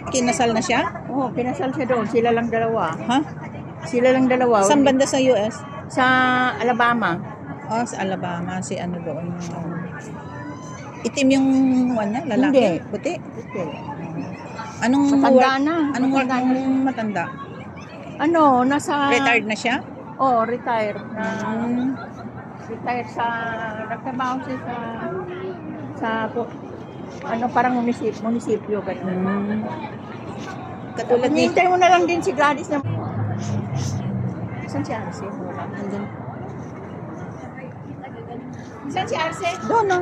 Kinasal na siya? Oo, kinasal siya doon. Sila lang dalawa. Ha? Sila lang dalawa. Saan banda sa US? Sa Alabama. Oh, sa Alabama. Si ano doon? Itim yung lalaki? Hindi. Puti? Puti. Anong matanda na. Anong matanda? Ano, nasa... Retired na siya? Oo, retired. Retired sa... Nagtrabaho siya sa parang munisipyo. Katulad ni... Hintay mo na lang din si Gladys na... Saan si Arce? Nandun. Saan si Arce? Doon, no?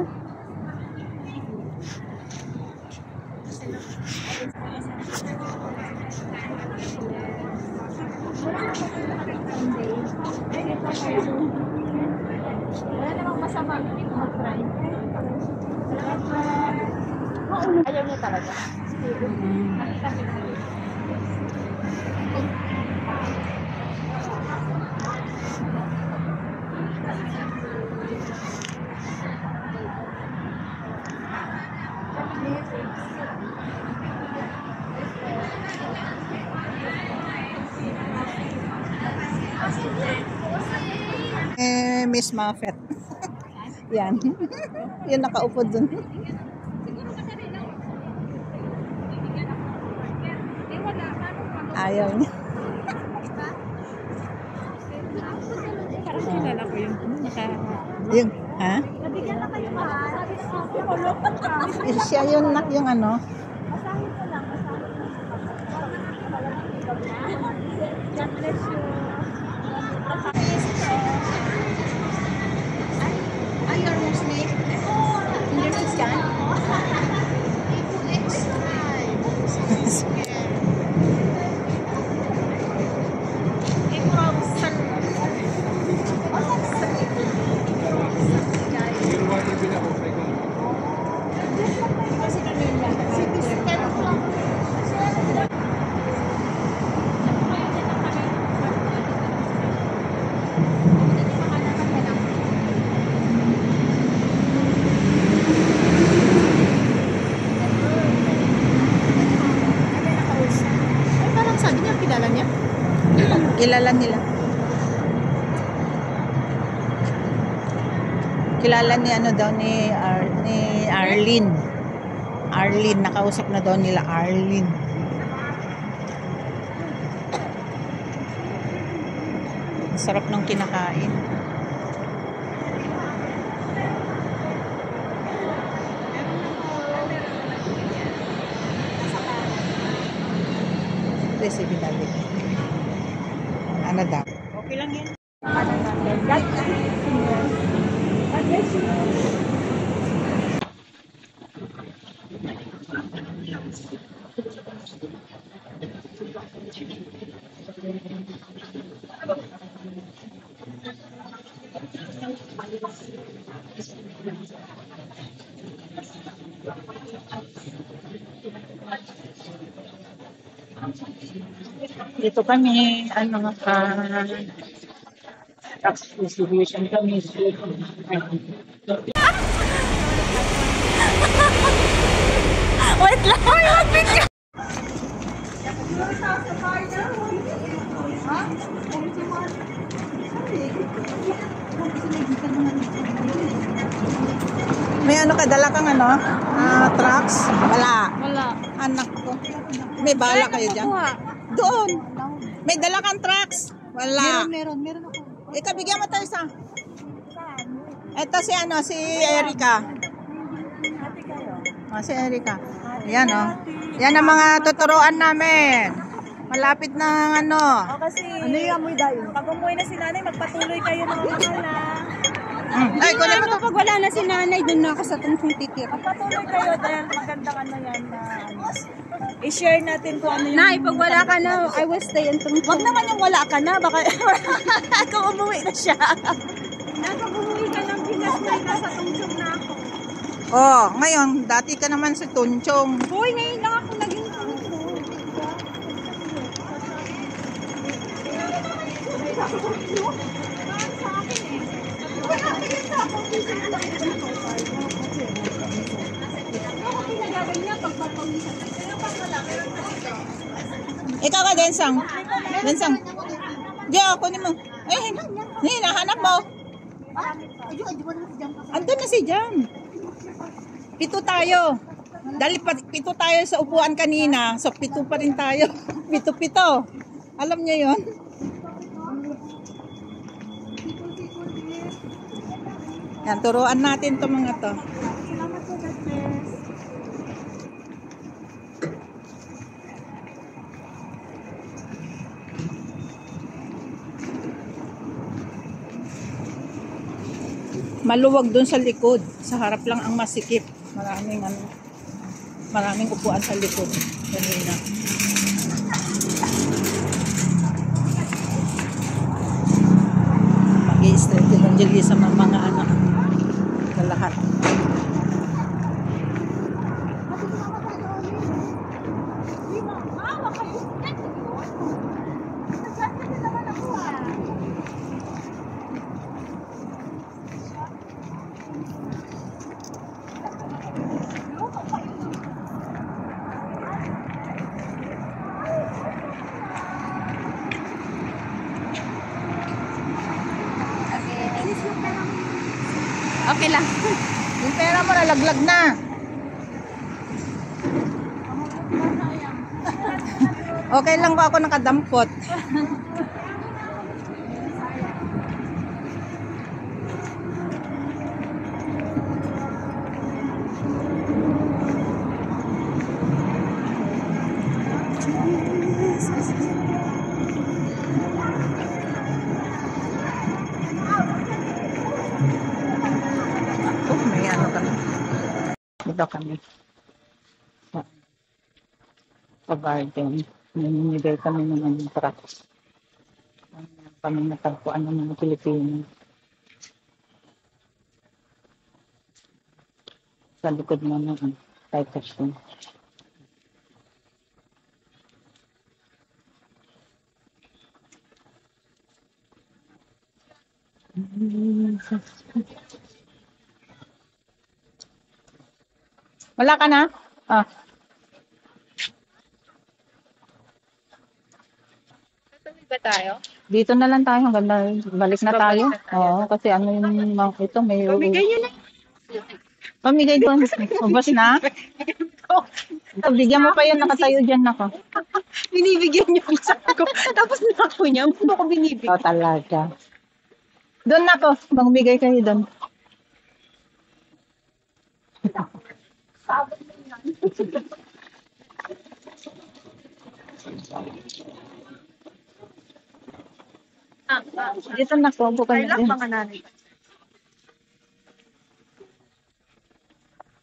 Wala namang masama mag-try. Ayaw niya talaga. Miss Muffet. Yan. Yan nakaupo dun. Ayaw niya. Parang kilala ko yung Yung, ha? nabigyan na kayo ha? Sabi ko, Siya yun, yung ano? masahin ko lang, God bless you. Are you Muslim? You're Christian? Kilala nila. Kilala ni ano daw ni Arlene. Arlene, nakausap na daw nila Arlene. Ang sarap ng kinakain. Recipe dali. Ano daw? Okay lang yan. Dito kami, tax distribution kami. Wait lang! Wait video! May ano ka, dala kang trucks? Wala. Wala. Anak ko. May bala kayo dyan? Doon. May dala kang trucks? Wala. Meron ako. Ika, bigyan mo tayo isa. Ito si Erica. Si Erica. Yan Yan ang mga tuturuan namin. Malapit na Kasi, ano yung amoy dahil? Pag umuwi na si nanay, magpatuloy kayo ng mahal na. Ay, kunin mo to. Pag wala na si nanay, dun na ako sa tungkong titir. Magpatuloy kayo dahil magandang yan na i-share natin kung ano yung... Nay, pag wala ka na, I will stay in tungkong. Wag naman yung wala ka na, baka kung umuwi na siya. Pag umuwi ka ng Pinas, nasa tungkong na ako. Oh, ngayon, dati ka naman si Tunchong. Hoy, ngayon lang ako naging ano. Ikaw ka, Densang. Densang. Diyan, kunin mo. Eh, hinahanap mo. Andun na si Jam. Pito tayo. Dali pito tayo sa upuan kanina. So, pito pa rin tayo. Pito-pito. Alam niyo yon? Yan, turuan natin to mga to. Maluwag doon sa likod. Sa harap lang ang masikip. Maraming upuan sa likod. Kanina. Mag-i-straight evangelist sa mga anak. Sa lahat. Okay lang. Yung pera mo nalaglag na. Okay lang ko ako nakadampot. Oh, may ano kami. Dito kami. Sa garden. Naninigay kami ng mga tracks. Kami natagpuan ng mga Pilipino. Sa likod na ng Titus. Wala ka na? Ah. Ba tayo? Dito na lang tayo hanggang balik na tayo. Oo, kasi ano yung ito may Pamigay yun na. pamigay doon. Ubos na? Ito, bigyan mo pa yun nakatayo dyan nako. Binibigyan niyo yung sabi ko. Tapos nako niya, ano ko binibigyan? Oh, talaga. Doon nako, magbigay kayo doon. Dito nako, bukan Ay lang din. mga nanay.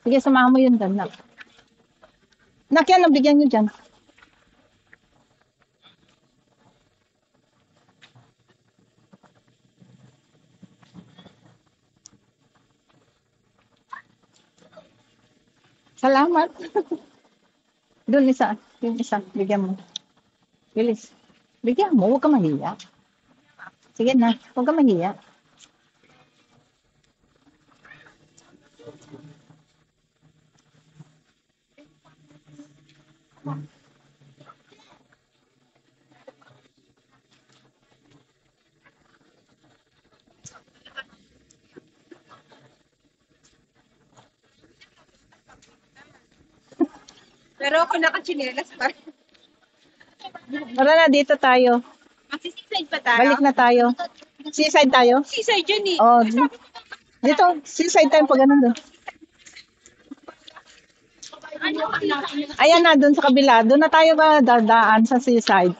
Sige, samahan mo yun doon. Nak, yan, bigyan nyo dyan. Salamat. Doon isa. Yung isa. Bigyan mo. Bilis. Bigyan mo. Huwag ka mahiya. Sige na. Huwag ka mahiya. Pero ako nakachinelas pa. Tara na, dito tayo. Magsisiside pa tayo? Balik na tayo. Seaside tayo? Seaside yun eh. Oh, dito. Seaside tayo pag ganun doon. Ayan na, doon sa kabila. Doon na tayo ba dadaan sa seaside?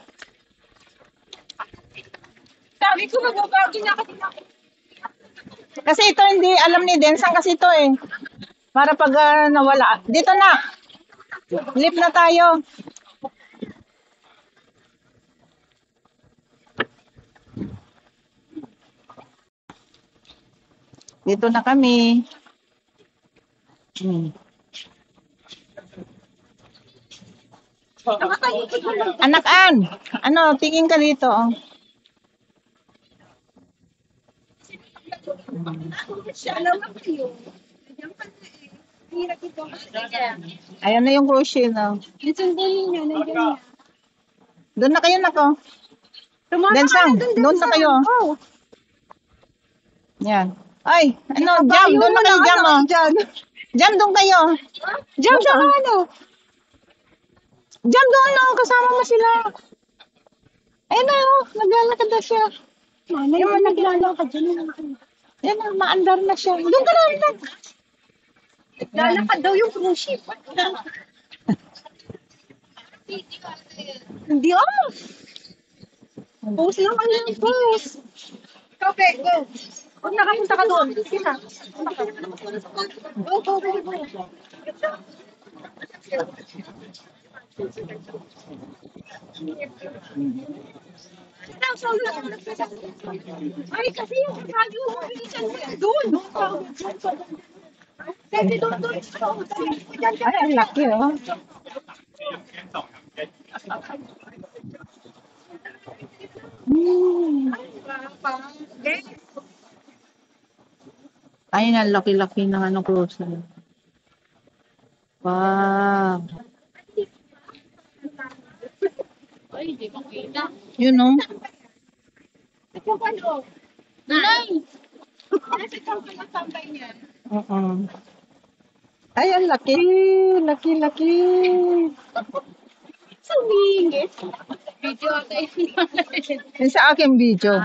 Sabi ko magbabago na kasi Kasi ito hindi alam ni Densang kasi ito eh. Para pag nawala. Dito na. Lift na tayo. Dito na kami. Hmm. Anak An, ano, tingin ka dito. Oh. Ayan na yung crochet na. Yung sundin niya, nandiyan niya. Doon na kayo nako. Tumama ka Densang, na dun, doon na Densang. kayo. Oh. Yan. Ay, ano, jam, doon na kayo, jam, oh. Jam, doon kayo. Jam sa ano? Jam, doon, oh, kasama mo sila. Ayun na, oh, naglalakad na siya. Mama, yung naglalakad dyan. Yan, oh, maandar na siya. Doon ka na, doon. Lalakad daw yung cruise ship. Hindi ah. Post lang ka lang, post. Okay, go. Huwag nakapunta ka doon. Kita. Go, go, go, go. Ay, kasi yung radio mo, bilisan mo yan. Doon. Pwede doon, doon. Ay, ang laki, oh. Ay, ang laki-laki ng ano, cruise. Wow. Yun, oh. Nanay! Oo. Ay, ang laki. Laki. Sumingit. Video tayo. Yung sa aking video.